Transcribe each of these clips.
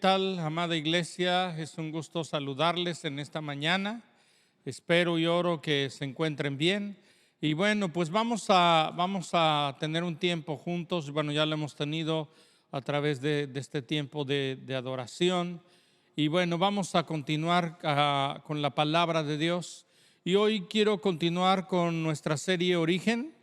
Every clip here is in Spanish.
tal, amada iglesia? Es un gusto saludarles en esta mañana. Espero y oro que se encuentren bien. Y bueno, pues vamos a tener un tiempo juntos. Bueno, ya lo hemos tenido a través de este tiempo de adoración. Y bueno, vamos a continuar con la palabra de Dios. Y hoy quiero continuar con nuestra serie Origen.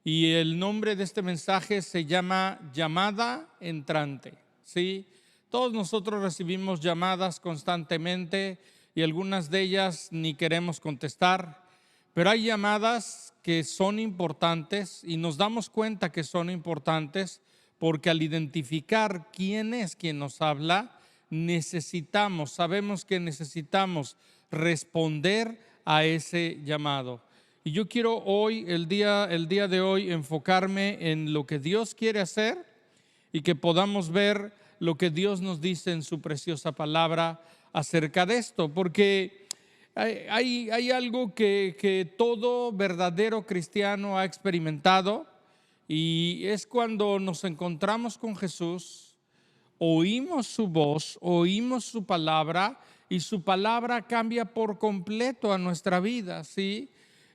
Y el nombre de este mensaje se llama Llamada Entrante. ¿Sí? Todos nosotros recibimos llamadas constantemente y algunas de ellas ni queremos contestar, pero hay llamadas que son importantes y nos damos cuenta que son importantes porque al identificar quién es quien nos habla, sabemos que necesitamos responder a ese llamado. Y yo quiero hoy, el día de hoy, enfocarme en lo que Dios quiere hacer y que podamos ver lo que Dios nos dice en su preciosa palabra acerca de esto, porque hay algo que todo verdadero cristiano ha experimentado, y es cuando nos encontramos con Jesús, oímos su voz, oímos su palabra, y su palabra cambia por completo a nuestra vida, ¿sí?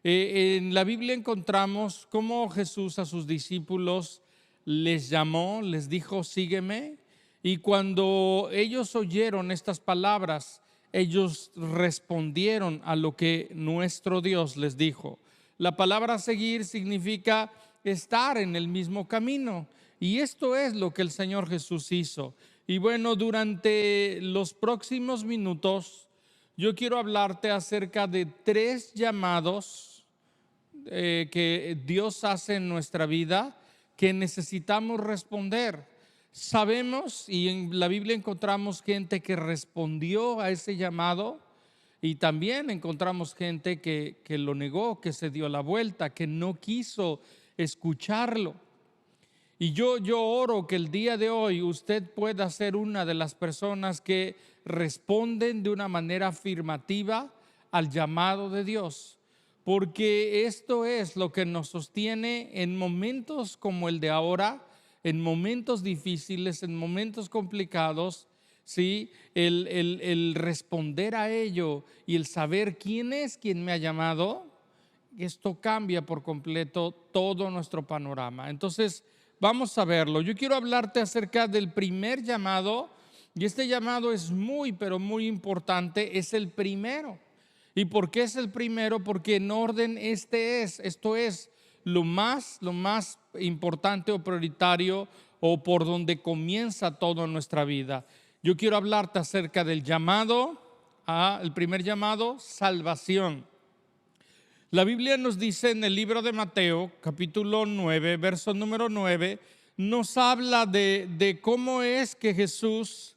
En la Biblia encontramos cómo Jesús a sus discípulos les llamó, les dijo, sígueme. Y cuando ellos oyeron estas palabras, ellos respondieron a lo que nuestro Dios les dijo. La palabra seguir significa estar en el mismo camino. Y esto es lo que el Señor Jesús hizo. Y bueno, durante los próximos minutos, yo quiero hablarte acerca de 3 llamados que Dios hace en nuestra vida que necesitamos responder. Sabemos, y en la Biblia encontramos gente que respondió a ese llamado, y también encontramos gente que lo negó, que se dio la vuelta, que no quiso escucharlo. Y yo oro que el día de hoy usted pueda ser una de las personas que responden de una manera afirmativa al llamado de Dios, porque esto es lo que nos sostiene en momentos como el de ahora, en momentos difíciles, en momentos complicados, ¿sí? El responder a ello y el saber quién es quien me ha llamado, esto cambia por completo todo nuestro panorama. Entonces, vamos a verlo. Yo quiero hablarte acerca del primer llamado, y este llamado es muy, pero muy importante, es el primero. ¿Y por qué es el primero? Porque en orden esto es lo más importante o prioritario, o por donde comienza todo en nuestra vida. Yo quiero hablarte acerca del llamado, el primer llamado, salvación. La Biblia nos dice en el libro de Mateo, capítulo 9, verso número 9, nos habla de cómo es que Jesús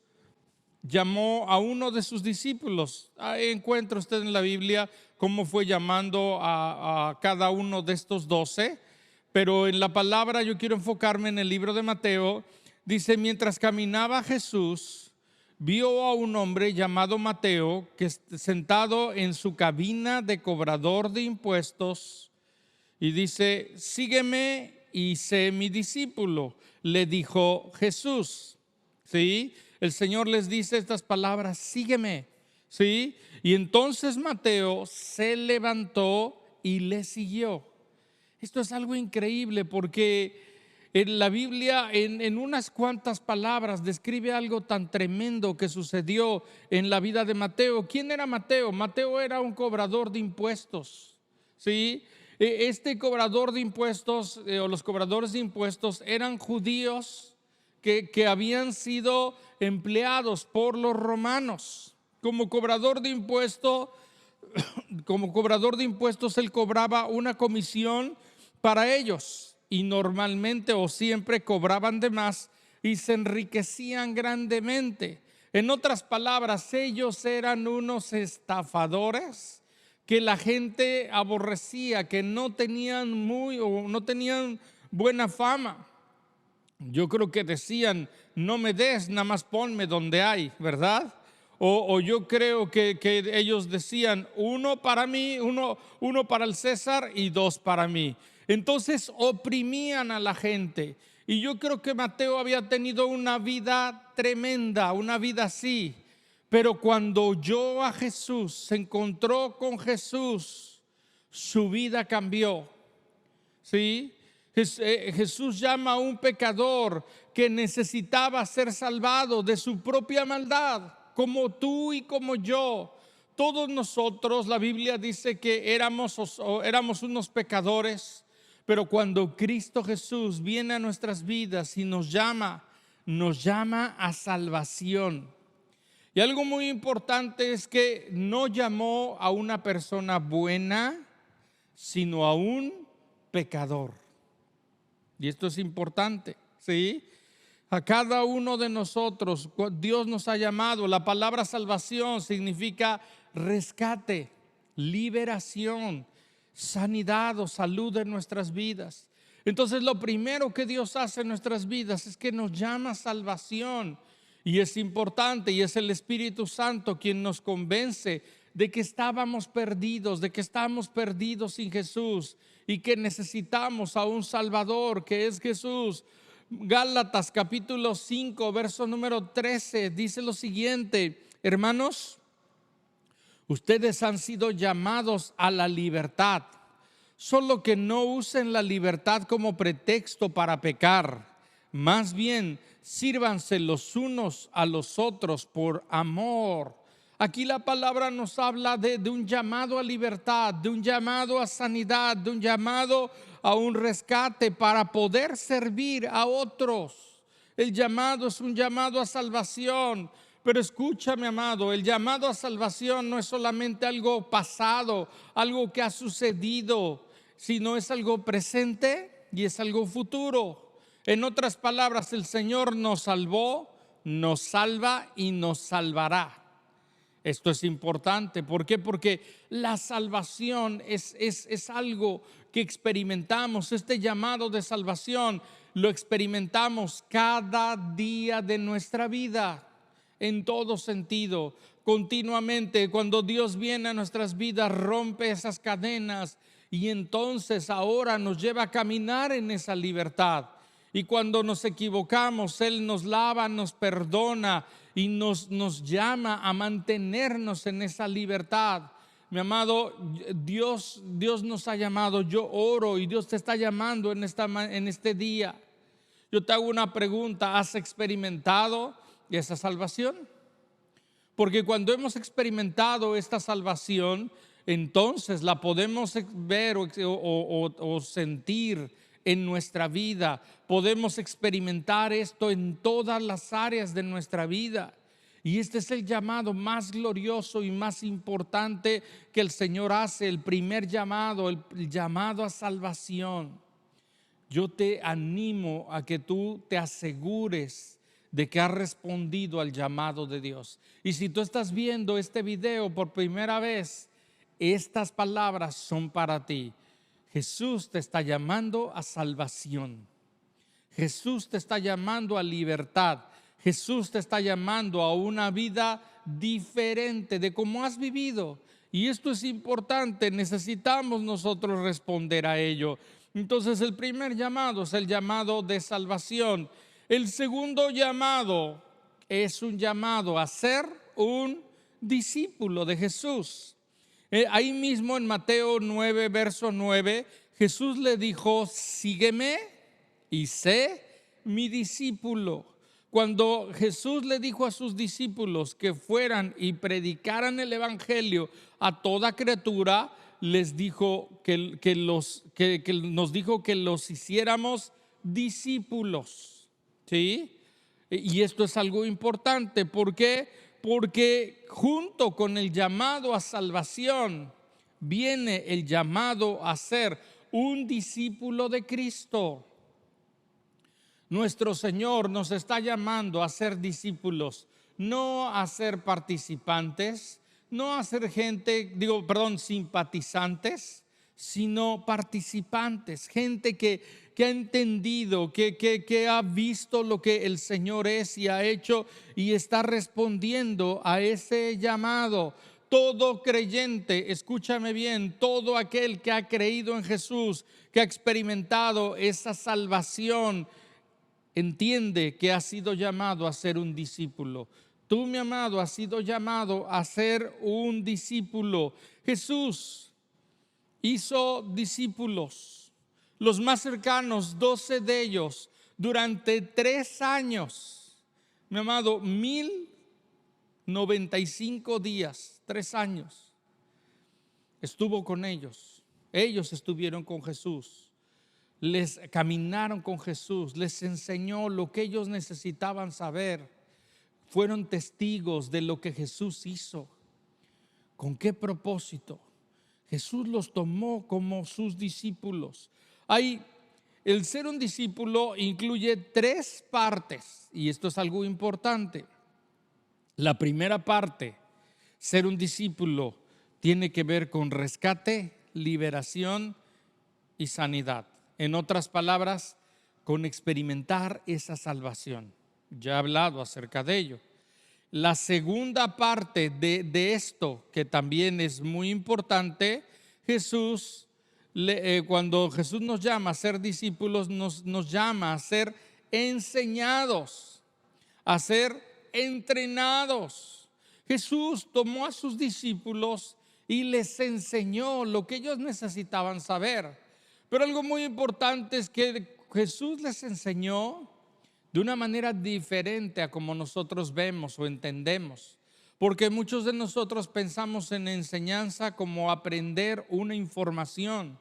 llamó a uno de sus discípulos. Ahí encuentra usted en la Biblia cómo fue llamando a cada uno de estos 12, pero en la palabra yo quiero enfocarme en el libro de Mateo. Dice, mientras caminaba Jesús, vio a un hombre llamado Mateo que sentado en su cabina de cobrador de impuestos, y dice, sígueme y sé mi discípulo, le dijo Jesús. ¿Sí? El Señor les dice estas palabras, sígueme. ¿Sí? Y entonces Mateo se levantó y le siguió. Esto es algo increíble porque en la Biblia, en unas cuantas palabras, describe algo tan tremendo que sucedió en la vida de Mateo. ¿Quién era Mateo? Mateo era un cobrador de impuestos. ¿Sí? Este cobrador de impuestos, o los cobradores de impuestos, eran judíos que habían sido empleados por los romanos. Como cobrador de impuestos, él cobraba una comisión para ellos, y normalmente o siempre cobraban de más y se enriquecían grandemente. En otras palabras, ellos eran unos estafadores que la gente aborrecía, que no tenían buena fama. Yo creo que decían, no me des, nada más ponme donde hay, ¿verdad? O yo creo que ellos decían, uno para mí, uno para el César y 2 para mí. Entonces oprimían a la gente. Y yo creo que Mateo había tenido una vida tremenda, una vida así. Pero cuando oyó a Jesús, se encontró con Jesús, su vida cambió. ¿Sí? Jesús llama a un pecador que necesitaba ser salvado de su propia maldad, como tú y como yo. Todos nosotros, la Biblia dice que éramos unos pecadores, pero cuando Cristo Jesús viene a nuestras vidas y nos llama a salvación. Y algo muy importante es que no llamó a una persona buena, sino a un pecador. Y esto es importante, ¿sí? A cada uno de nosotros, Dios nos ha llamado. La palabra salvación significa rescate, liberación, sanidad o salud en nuestras vidas. Entonces, lo primero que Dios hace en nuestras vidas es que nos llama a salvación. Y es importante, y es el Espíritu Santo quien nos convence de que estábamos perdidos, de que estamos perdidos sin Jesús y que necesitamos a un Salvador, que es Jesús. Gálatas capítulo 5, verso número 13, dice lo siguiente: hermanos, ustedes han sido llamados a la libertad, solo que no usen la libertad como pretexto para pecar. Más bien, sírvanse los unos a los otros por amor. Aquí la palabra nos habla de un llamado a libertad, de un llamado a sanidad, de un llamado a un rescate para poder servir a otros. El llamado es un llamado a salvación. Pero escúchame, amado, el llamado a salvación no es solamente algo pasado, algo que ha sucedido, sino es algo presente y es algo futuro. En otras palabras, el Señor nos salvó, nos salva y nos salvará. Esto es importante. ¿Por qué? Porque la salvación es algo que experimentamos. Este llamado de salvación lo experimentamos cada día de nuestra vida, en todo sentido, continuamente. Cuando Dios viene a nuestras vidas, rompe esas cadenas y entonces ahora nos lleva a caminar en esa libertad. Y cuando nos equivocamos, Él nos lava, nos perdona y nos llama a mantenernos en esa libertad. Mi amado, Dios nos ha llamado. Yo oro y Dios te está llamando en este día. Yo te hago una pregunta: ¿has experimentado esa salvación? Porque cuando hemos experimentado esta salvación, entonces la podemos ver o sentir en nuestra vida. Podemos experimentar esto en todas las áreas de nuestra vida. Y este es el llamado más glorioso y más importante que el Señor hace, el primer llamado, el llamado a salvación. Yo te animo a que tú te asegures de que has respondido al llamado de Dios. Y si tú estás viendo este video por primera vez, estas palabras son para ti. Jesús te está llamando a salvación. Jesús te está llamando a libertad. Jesús te está llamando a una vida diferente de cómo has vivido. Y esto es importante, necesitamos nosotros responder a ello. Entonces, el primer llamado es el llamado de salvación. El segundo llamado es un llamado a ser un discípulo de Jesús. Ahí mismo en Mateo 9, verso 9, Jesús le dijo: sígueme y sé mi discípulo. Cuando Jesús le dijo a sus discípulos que fueran y predicaran el evangelio a toda criatura, les dijo nos dijo que los hiciéramos discípulos. ¿Sí? Y esto es algo importante. ¿Por qué? Porque junto con el llamado a salvación viene el llamado a ser un discípulo de Cristo. Nuestro Señor nos está llamando a ser discípulos, no a ser participantes, no a ser simpatizantes, sino participantes, gente que ha entendido, que ha visto lo que el Señor es y ha hecho y está respondiendo a ese llamado. Todo creyente, escúchame bien, todo aquel que ha creído en Jesús, que ha experimentado esa salvación, entiende que has sido llamado a ser un discípulo. Tú, mi amado, has sido llamado a ser un discípulo. Jesús hizo discípulos, los más cercanos, 12 de ellos, durante 3 años. Mi amado, 1095 días, 3 años. Estuvo con ellos. Ellos estuvieron con Jesús. Les caminaron con Jesús. Les enseñó lo que ellos necesitaban saber. Fueron testigos de lo que Jesús hizo. ¿Con qué propósito? Jesús los tomó como sus discípulos. El ser un discípulo incluye 3 partes, y esto es algo importante. La primera parte, ser un discípulo, tiene que ver con rescate, liberación y sanidad. En otras palabras, con experimentar esa salvación. Ya he hablado acerca de ello. La segunda parte de esto, que también es muy importante, cuando Jesús nos llama a ser discípulos, nos llama a ser enseñados, a ser entrenados. Jesús tomó a sus discípulos y les enseñó lo que ellos necesitaban saber. Pero algo muy importante es que Jesús les enseñó de una manera diferente a como nosotros vemos o entendemos. Porque muchos de nosotros pensamos en enseñanza como aprender una información,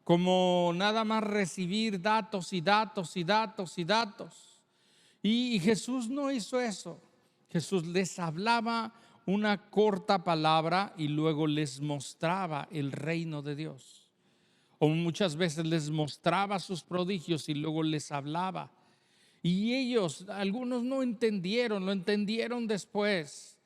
como nada más recibir datos y datos y datos y datos. Y Jesús no hizo eso. Jesús les hablaba una corta palabra y luego les mostraba el reino de Dios. O muchas veces les mostraba sus prodigios y luego les hablaba. Y ellos, algunos no entendieron, lo entendieron después.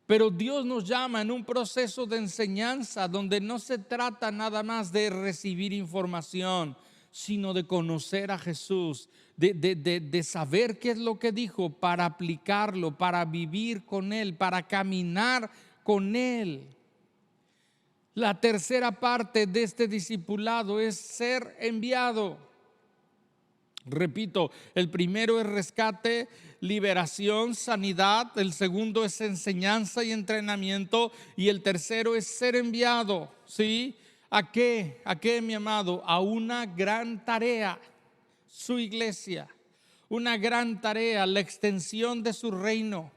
Pero Dios nos llama en un proceso de enseñanza donde no se trata nada más de recibir información, sino de conocer a Jesús, de saber qué es lo que dijo para aplicarlo, para vivir con Él, para caminar con Él. La tercera parte de este discipulado es ser enviado. Repito, el primero es rescate, liberación, sanidad. El segundo es enseñanza y entrenamiento. Y el tercero es ser enviado. ¿Sí? ¿A qué? ¿A qué, mi amado? A una gran tarea, su iglesia. Una gran tarea, la extensión de su reino.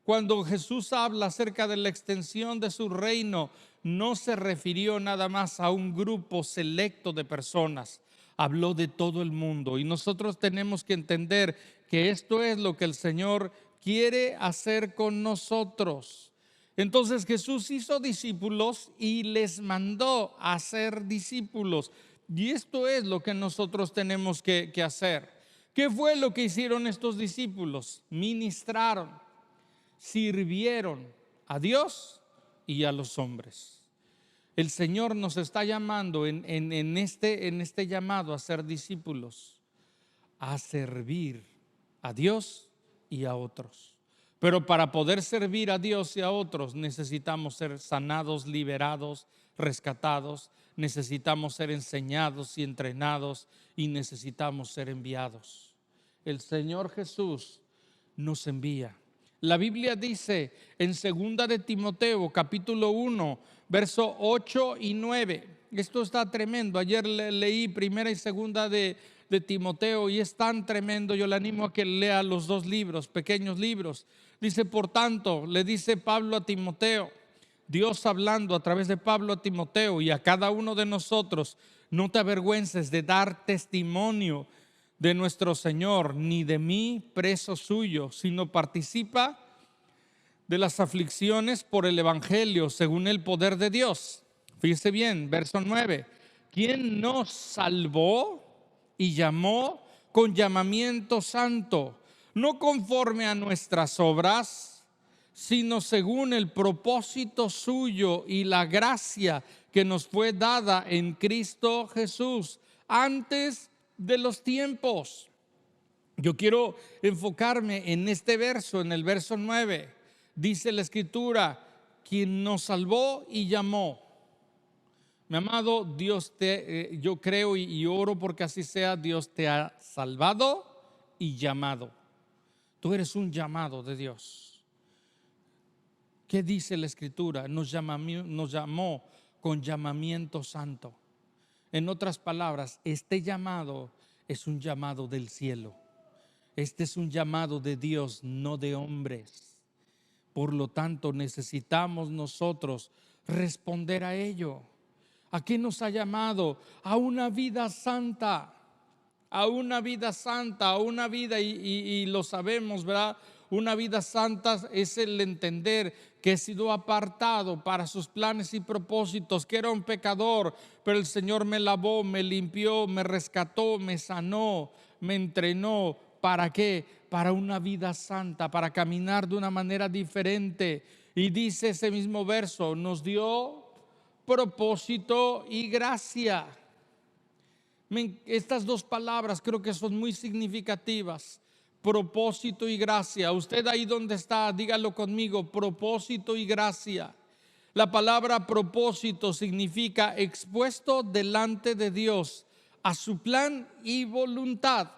Cuando Jesús habla acerca de la extensión de su reino, no se refirió nada más a un grupo selecto de personas. Habló de todo el mundo, y nosotros tenemos que entender que esto es lo que el Señor quiere hacer con nosotros. Entonces Jesús hizo discípulos y les mandó a ser discípulos, y esto es lo que nosotros tenemos que hacer. ¿Qué fue lo que hicieron estos discípulos? Ministraron, sirvieron a Dios y a los hombres. El Señor nos está llamando en este llamado a ser discípulos, a servir a Dios y a otros. Pero para poder servir a Dios y a otros necesitamos ser sanados, liberados, rescatados, necesitamos ser enseñados y entrenados, y necesitamos ser enviados. El Señor Jesús nos envía. La Biblia dice en 2 de Timoteo, capítulo 1, verso 8 y 9. Esto está tremendo. Ayer leí 1 y 2 de Timoteo y es tan tremendo. Yo le animo a que lea los 2 libros, pequeños libros. Dice, por tanto, le dice Pablo a Timoteo, Dios hablando a través de Pablo a Timoteo y a cada uno de nosotros: no te avergüences de dar testimonio de nuestro Señor, ni de mí, preso suyo, sino participa de las aflicciones por el evangelio según el poder de Dios. Fíjese bien, verso 9. ¿Quién nos salvó y llamó con llamamiento santo, no conforme a nuestras obras, sino según el propósito suyo y la gracia que nos fue dada en Cristo Jesús antes de los tiempos? Yo quiero enfocarme en este verso, en el verso 9. Dice la Escritura, quien nos salvó y llamó. Mi amado, Dios yo creo y oro porque así sea. Dios te ha salvado y llamado. Tú eres un llamado de Dios. ¿Qué dice la Escritura? Nos llamó con llamamiento santo. En otras palabras, este llamado es un llamado del cielo. Este es un llamado de Dios, no de hombres. Por lo tanto, necesitamos nosotros responder a ello. ¿A qué nos ha llamado? A una vida santa, a una vida santa, a una vida, y lo sabemos, ¿verdad? Una vida santa es el entender que he sido apartado para sus planes y propósitos, que era un pecador, pero el Señor me lavó, me limpió, me rescató, me sanó, me entrenó. ¿Para qué? Para una vida santa, para caminar de una manera diferente. Y dice ese mismo verso, nos dio propósito y gracia. Estas dos palabras creo que son muy significativas. Propósito y gracia. Usted ahí donde está, dígalo conmigo, propósito y gracia. La palabra propósito significa expuesto delante de Dios a su plan y voluntad.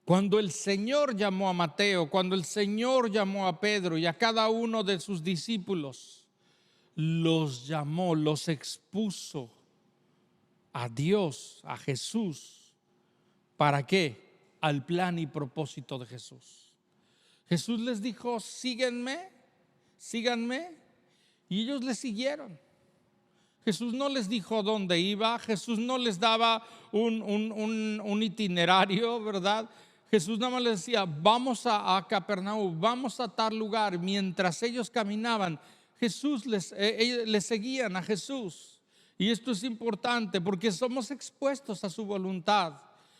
Cuando el Señor llamó a Mateo, cuando el Señor llamó a Pedro y a cada uno de sus discípulos, los llamó, los expuso a Dios, a Jesús. ¿Para qué? Al plan y propósito de Jesús. Jesús les dijo, síganme, síganme, y ellos le siguieron. Jesús no les dijo dónde iba, Jesús no les daba un itinerario, ¿verdad? Jesús nada más les decía, vamos a Capernaum, vamos a tal lugar. Mientras ellos caminaban, ellos les seguían a Jesús. Y esto es importante porque somos expuestos a su voluntad.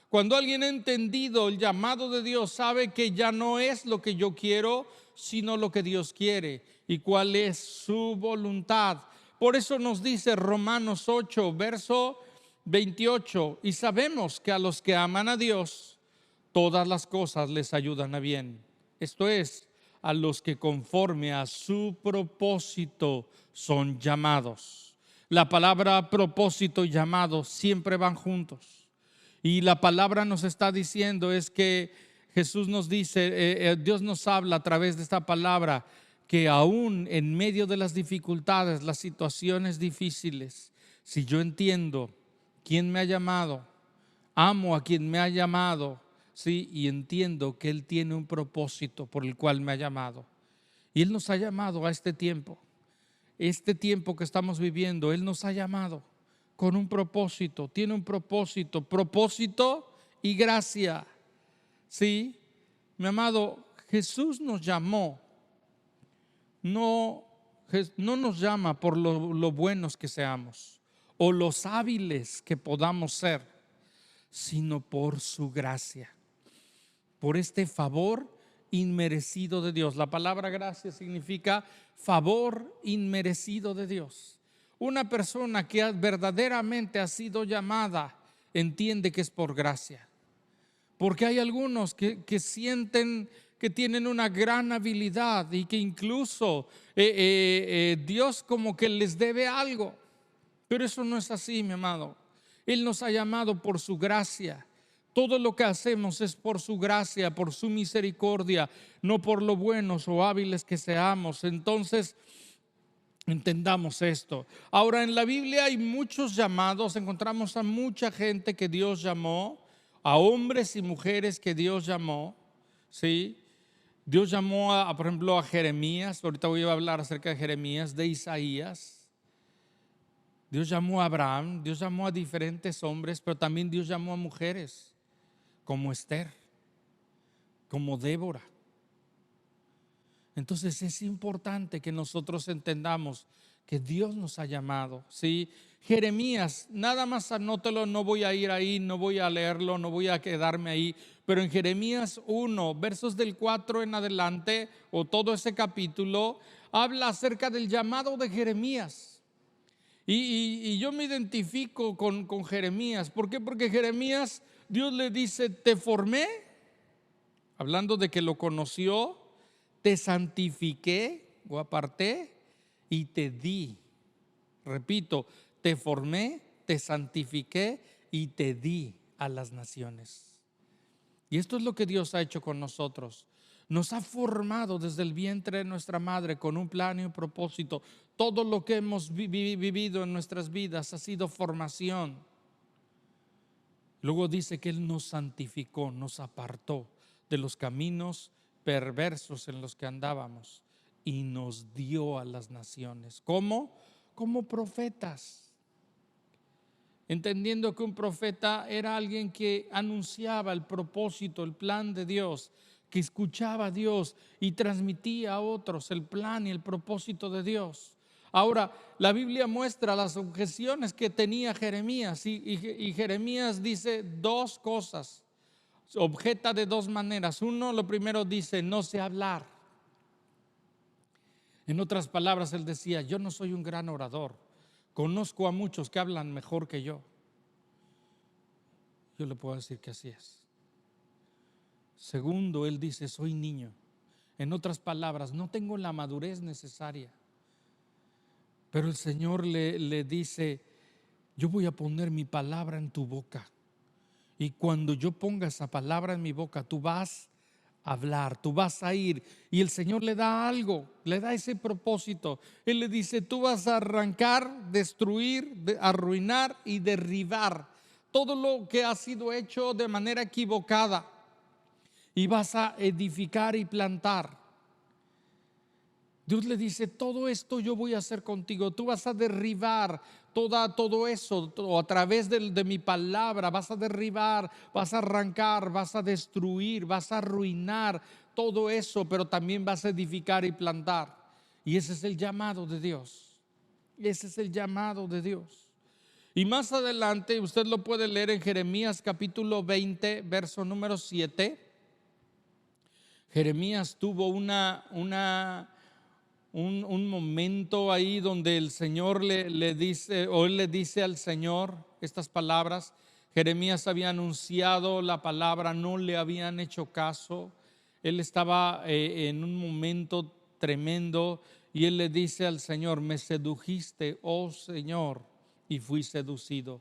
Cuando alguien ha entendido el llamado de Dios, sabe que ya no es lo que yo quiero, sino lo que Dios quiere y cuál es su voluntad. Por eso nos dice Romanos 8, verso 28, y sabemos que a los que aman a Dios, todas las cosas les ayudan a bien. Esto es, a los que conforme a su propósito son llamados. La palabra propósito y llamado siempre van juntos. Y la palabra nos está diciendo es que Jesús nos dice, Dios nos habla a través de esta palabra, que aún en medio de las dificultades, las situaciones difíciles, si yo entiendo quién me ha llamado, amo a quien me ha llamado, ¿sí? Y entiendo que Él tiene un propósito por el cual me ha llamado. Y Él nos ha llamado a este tiempo que estamos viviendo, Él nos ha llamado con un propósito, tiene un propósito y gracia. Sí, mi amado, Jesús nos llamó, no nos llama por lo buenos que seamos o los hábiles que podamos ser, sino por su gracia, por este favor inmerecido de Dios. La palabra gracia significa favor inmerecido de Dios. Una persona que verdaderamente ha sido llamada entiende que es por gracia. Porque hay algunos que sienten que tienen una gran habilidad y que incluso Dios como que les debe algo. Pero eso no es así, mi amado. Él nos ha llamado por su gracia. Todo lo que hacemos es por su gracia, por su misericordia, no por lo buenos o hábiles que seamos. Entonces, entendamos esto. Ahora, en la Biblia hay muchos llamados, encontramos a mucha gente que Dios llamó, a hombres y mujeres que Dios llamó, ¿sí? Dios llamó, por ejemplo, a Jeremías, ahorita voy a hablar acerca de Jeremías, de Isaías. Dios llamó a Abraham, Dios llamó a diferentes hombres, pero también Dios llamó a mujeres, como Esther, como Débora. Entonces es importante que nosotros entendamos que Dios nos ha llamado, ¿sí? Jeremías, nada más anótelo, no voy a ir ahí, no voy a leerlo, no voy a quedarme ahí, pero en Jeremías 1, versos del 4 en adelante, o todo ese capítulo, habla acerca del llamado de Jeremías. Y yo me identifico con Jeremías. ¿Por qué? Porque Jeremías, Dios le dice, te formé, hablando de que lo conoció, te santifiqué o aparté y te di. Repito, te formé, te santifiqué y te di a las naciones. Y esto es lo que Dios ha hecho con nosotros. Nos ha formado desde el vientre de nuestra madre con un plan y un propósito. Todo lo que hemos vivido en nuestras vidas ha sido formación. Luego dice que Él nos santificó, nos apartó de los caminos perversos en los que andábamos y nos dio a las naciones. ¿Cómo? Como profetas. Entendiendo que un profeta era alguien que anunciaba el propósito, el plan de Dios, que escuchaba a Dios y transmitía a otros el plan y el propósito de Dios. Ahora, la Biblia muestra las objeciones que tenía Jeremías y Jeremías dice dos cosas, objeta de dos maneras. Uno, lo primero dice, no sé hablar. En otras palabras, él decía, yo no soy un gran orador. Conozco a muchos que hablan mejor que yo. Yo le puedo decir que así es. Segundo, él dice, soy niño. En otras palabras, no tengo la madurez necesaria. Pero el Señor le dice, yo voy a poner mi palabra en tu boca. Y cuando yo ponga esa palabra en mi boca, tú vas a hablar, tú vas a ir. Y el Señor le da algo, le da ese propósito. Él le dice, tú vas a arrancar, destruir, arruinar y derribar todo lo que ha sido hecho de manera equivocada. Y vas a edificar y plantar. Dios le dice, todo esto yo voy a hacer contigo. Tú vas a derribar todo eso a través de mi palabra. Vas a derribar, vas a arrancar, vas a destruir, vas a arruinar todo eso, pero también vas a edificar y plantar. Y ese es el llamado de Dios. Ese es el llamado de Dios. Y más adelante usted lo puede leer en Jeremías capítulo 20, verso número 7. Jeremías tuvo un momento ahí donde el Señor le dice, o él le dice al Señor estas palabras. Jeremías había anunciado la palabra, no le habían hecho caso. Él estaba en un momento tremendo y él le dice al Señor, me sedujiste, oh Señor, y fui seducido.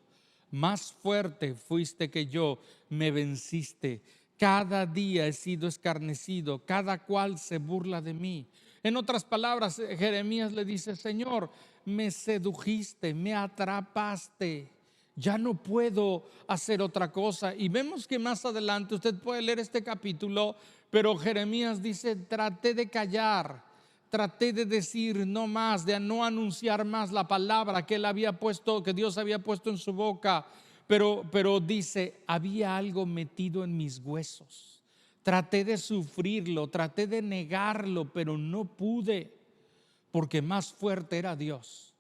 Más fuerte fuiste que yo, me venciste. Cada día he sido escarnecido, cada cual se burla de mí. En otras palabras, Jeremías le dice, Señor, me sedujiste, me atrapaste, ya no puedo hacer otra cosa. Y vemos que más adelante usted puede leer este capítulo, pero Jeremías dice, traté de callar, traté de decir no más, de no anunciar más la palabra que él había puesto, que Dios había puesto en su boca. Pero dice, había algo metido en mis huesos. Traté de sufrirlo, traté de negarlo, pero no pude, porque más fuerte era Dios.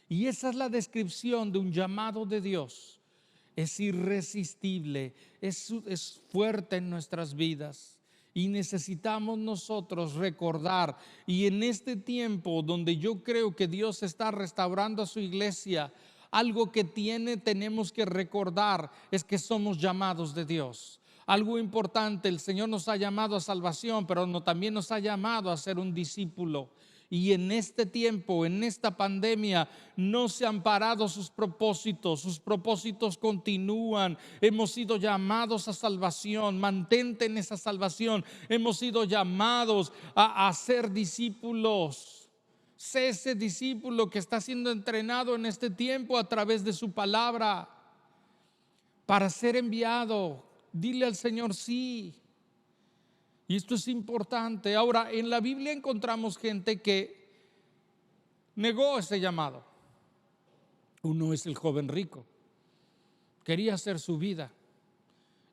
Y esa es la descripción de un llamado de Dios. Es irresistible, es fuerte en nuestras vidas. Y necesitamos nosotros recordar, y en este tiempo donde yo creo que Dios está restaurando a su iglesia, algo que tenemos que recordar es que somos llamados de Dios. Algo importante, el Señor nos ha llamado a salvación, pero también nos ha llamado a ser un discípulo. Y en este tiempo, en esta pandemia, no se han parado sus propósitos continúan. Hemos sido llamados a salvación, mantente en esa salvación. Hemos sido llamados a ser discípulos. Sé ese discípulo que está siendo entrenado en este tiempo a través de su palabra para ser enviado. Dile al Señor sí. Y esto es importante. Ahora, en la Biblia encontramos gente que negó ese llamado. Uno es el joven rico. Quería hacer su vida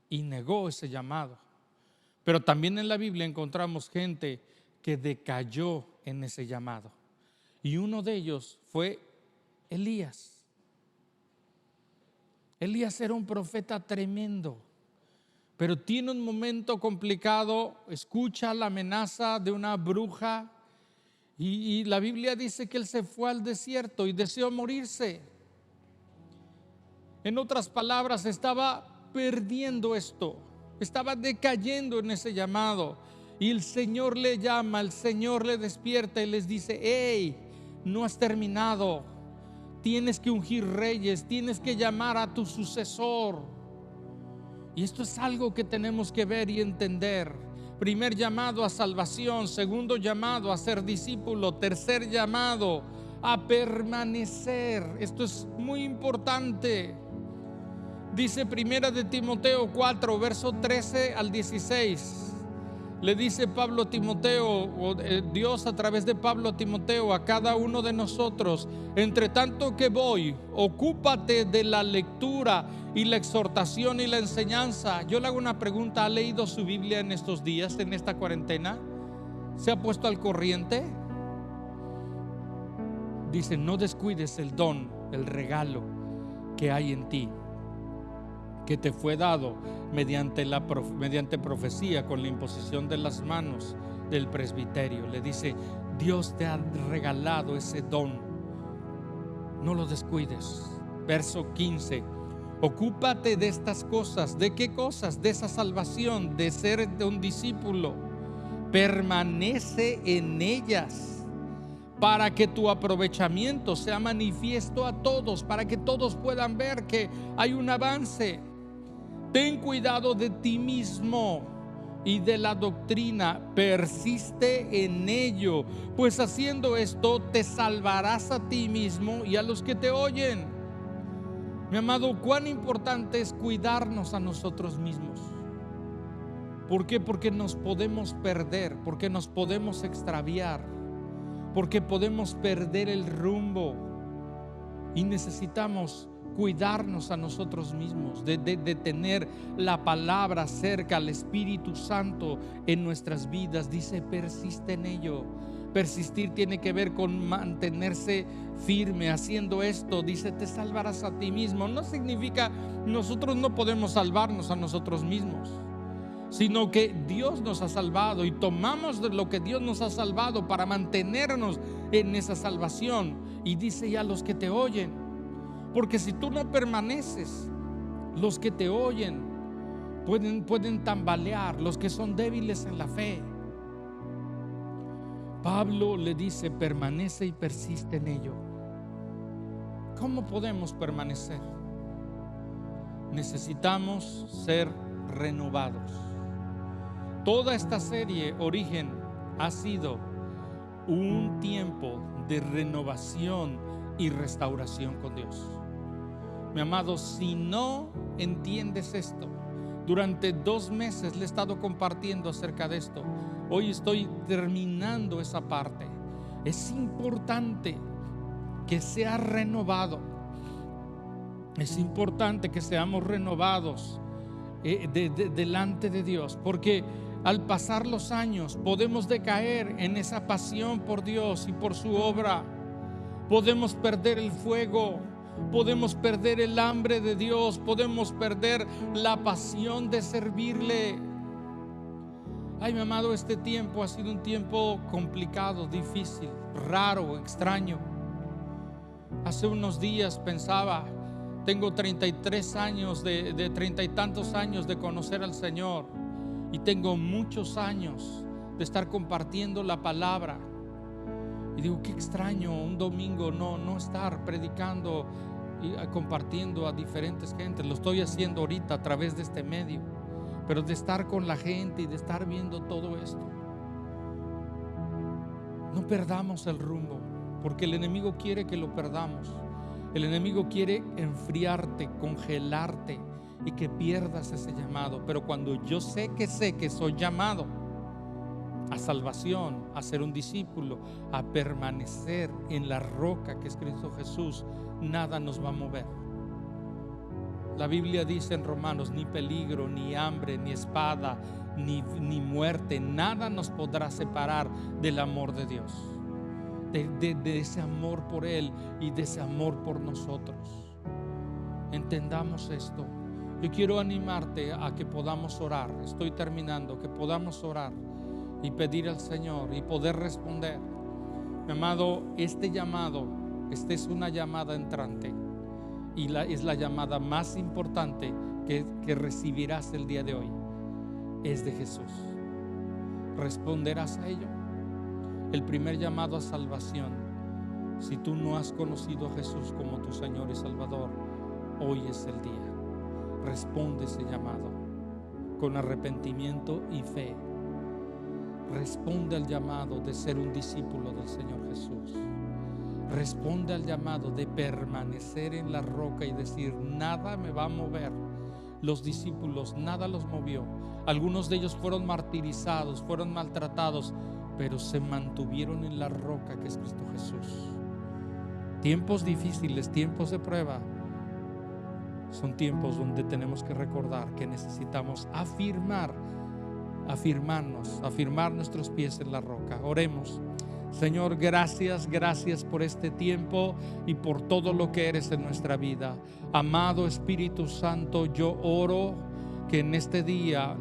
y negó ese llamado. Pero también en la Biblia encontramos gente que decayó en ese llamado. Y uno de ellos fue Elías. Elías era un profeta tremendo, pero tiene un momento complicado. Escucha la amenaza de una bruja y la Biblia dice que él se fue al desierto y deseó morirse. En otras palabras, estaba perdiendo esto, estaba decayendo en ese llamado. Y el Señor le llama, el Señor le despierta y les dice, hey, no has terminado, tienes que ungir reyes, tienes que llamar a tu sucesor. Y esto es algo que tenemos que ver y entender. Primer llamado a salvación, segundo llamado a ser discípulo, tercer llamado a permanecer. Esto es muy importante. Dice Primera de Timoteo 4, verso 13 al 16. Le dice Pablo a Timoteo, o Dios a través de Pablo a Timoteo, a cada uno de nosotros: entre tanto que voy, ocúpate de la lectura y la exhortación y la enseñanza. Yo le hago una pregunta: ¿ha leído su Biblia en estos días, en esta cuarentena? ¿Se ha puesto al corriente? Dice: no descuides el don, el regalo que hay en ti, que te fue dado mediante profecía, con la imposición de las manos del presbiterio. Le dice: Dios te ha regalado ese don, no lo descuides. Verso 15: ocúpate de estas cosas. ¿De qué cosas? De esa salvación, de ser de un discípulo. Permanece en ellas, para que tu aprovechamiento sea manifiesto a todos, para que todos puedan ver que hay un avance. Ten cuidado de ti mismo y de la doctrina, persiste en ello, pues haciendo esto te salvarás a ti mismo y a los que te oyen. Mi amado, cuán importante es cuidarnos a nosotros mismos. ¿Por qué? Porque nos podemos perder, porque nos podemos extraviar, porque podemos perder el rumbo, y necesitamos cuidarnos a nosotros mismos, de tener la palabra cerca, al Espíritu Santo en nuestras vidas. Dice: persiste en ello. Persistir tiene que ver con mantenerse firme. Haciendo esto, dice, te salvarás a ti mismo. No significa nosotros no podemos salvarnos a nosotros mismos, sino que Dios nos ha salvado y tomamos de lo que Dios nos ha salvado para mantenernos en esa salvación. Y dice: ya los que te oyen. Porque si tú no permaneces, los que te oyen pueden tambalear, los que son débiles en la fe. Pablo le dice: permanece y persiste en ello. ¿Cómo podemos permanecer? Necesitamos ser renovados. Toda esta serie Origen ha sido un tiempo de renovación y restauración con Dios. Mi amado, si no entiendes esto, durante 2 meses le he estado compartiendo acerca de esto. Hoy estoy terminando esa parte. Es importante que sea renovado. Es importante que seamos renovados delante de Dios, porque al pasar los años podemos decaer en esa pasión por Dios y por su obra. Podemos perder el fuego, podemos perder el hambre de Dios, podemos perder la pasión de servirle. Ay, mi amado, este tiempo ha sido un tiempo complicado, difícil, raro, extraño. Hace unos días pensaba: tengo 33 años, de 30 y tantos años de conocer al Señor, y tengo muchos años de estar compartiendo la palabra. Y digo: qué extraño un domingo no estar predicando y compartiendo a diferentes gentes. Lo estoy haciendo ahorita a través de este medio, pero de estar con la gente y de estar viendo todo esto. No perdamos el rumbo, porque el enemigo quiere que lo perdamos. El enemigo quiere enfriarte, congelarte y que pierdas ese llamado. Pero cuando yo sé que soy llamado a salvación, a ser un discípulo, a permanecer en la roca que es Cristo Jesús, nada nos va a mover. La Biblia dice en Romanos: ni peligro, ni hambre, ni espada, ni muerte, nada nos podrá separar del amor de Dios, de ese amor por Él y de ese amor por nosotros. Entendamos esto. Yo quiero animarte a que podamos orar. Estoy terminando. Que podamos orar y pedir al Señor y poder responder. Mi amado, este llamado, esta es una llamada entrante, y es la llamada más importante que recibirás el día de hoy. Es de Jesús. ¿Responderás a ello? El primer llamado a salvación. Si tú no has conocido a Jesús como tu Señor y Salvador, hoy es el día. Responde ese llamado. con arrepentimiento y fe. Responde al llamado de ser un discípulo del Señor Jesús. Responde al llamado de permanecer en la roca y decir: nada me va a mover. Los discípulos, nada los movió. Algunos de ellos fueron martirizados, fueron maltratados, pero se mantuvieron en la roca que es Cristo Jesús. Tiempos difíciles, tiempos de prueba, son tiempos donde tenemos que recordar que necesitamos afirmar nuestros pies en la roca. Oremos. Señor, gracias por este tiempo y por todo lo que eres en nuestra vida. Amado Espíritu Santo, yo oro que en este día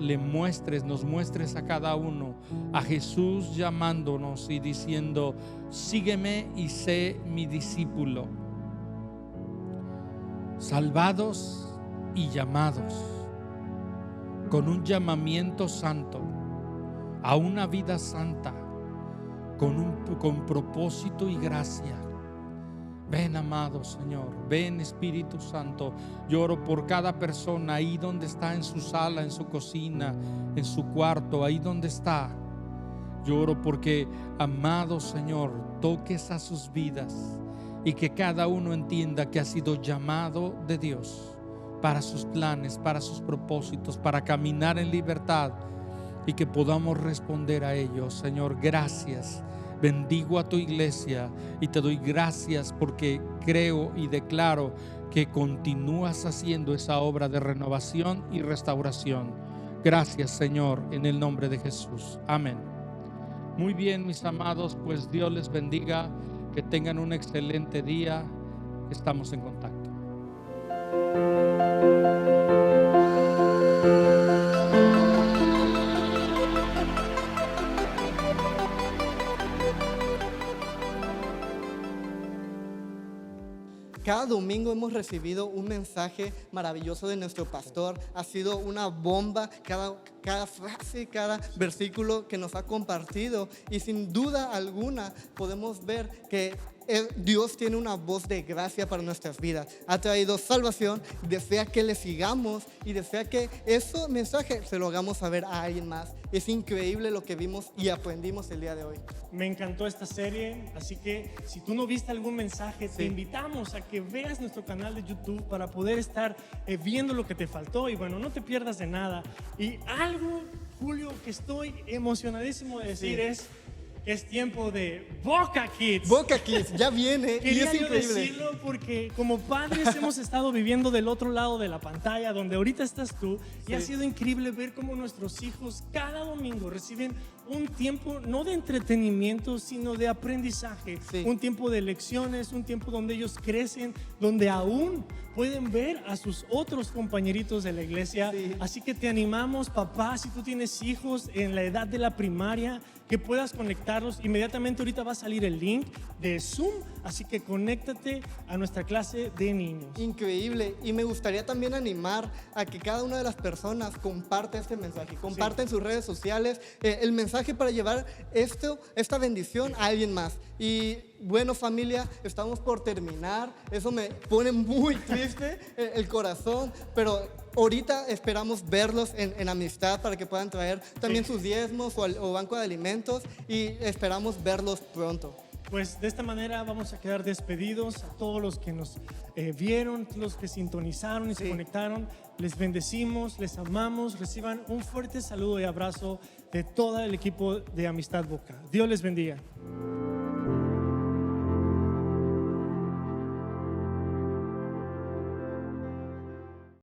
nos muestres a cada uno a Jesús llamándonos y diciendo: sígueme y sé mi discípulo. Salvados y llamados con un llamamiento santo a una vida santa, con propósito y gracia. Ven, amado Señor, ven, Espíritu Santo. Yo oro por cada persona ahí donde está, en su sala, en su cocina, en su cuarto, ahí donde está. Yo oro porque, amado Señor, toques a sus vidas y que cada uno entienda que ha sido llamado de Dios para sus planes, para sus propósitos, para caminar en libertad, y que podamos responder a ellos. Señor, gracias. Bendigo a tu iglesia y te doy gracias porque creo y declaro que continúas haciendo esa obra de renovación y restauración. Gracias, Señor, en el nombre de Jesús. Amén. Muy bien, mis amados, pues Dios les bendiga, que tengan un excelente día. Estamos en contacto. Cada domingo hemos recibido un mensaje maravilloso de nuestro pastor. Ha sido una bomba cada frase, cada versículo que nos ha compartido. Y sin duda alguna podemos ver que Dios tiene una voz de gracia para nuestras vidas. Ha traído salvación, desea que le sigamos y desea que ese mensaje se lo hagamos saber a alguien más. Es increíble lo que vimos y aprendimos el día de hoy. Me encantó esta serie, así que si tú no viste algún mensaje, te invitamos a que veas nuestro canal de YouTube para poder estar viendo lo que te faltó. Y bueno, no te pierdas de nada. Y algo, Julio, que estoy emocionadísimo de decir es tiempo de Boca Kids. Boca Kids, ya viene. Y es increíble decirlo porque como padres hemos estado viviendo del otro lado de la pantalla, donde ahorita estás tú, y ha sido increíble ver cómo nuestros hijos cada domingo reciben un tiempo no de entretenimiento, sino de aprendizaje, un tiempo de lecciones, un tiempo donde ellos crecen, donde aún pueden ver a sus otros compañeritos de la iglesia. Así que te animamos, papá, si tú tienes hijos en la edad de la primaria, que puedas conectarlos. Inmediatamente ahorita va a salir el link de Zoom, así que conéctate a nuestra clase de niños. Increíble. Y me gustaría también animar a que cada una de las personas comparta este mensaje, comparta en sus redes sociales el mensaje para llevar esta bendición a alguien más. Y bueno, familia, estamos por terminar. Eso me pone muy triste el corazón, pero ahorita esperamos verlos en amistad para que puedan traer también sus diezmos o banco de alimentos, y esperamos verlos pronto. Pues de esta manera vamos a quedar despedidos a todos los que nos vieron, los que sintonizaron y se conectaron. Les bendecimos, les amamos. Reciban un fuerte saludo y abrazo de todo el equipo de Amistad Boca. Dios les bendiga.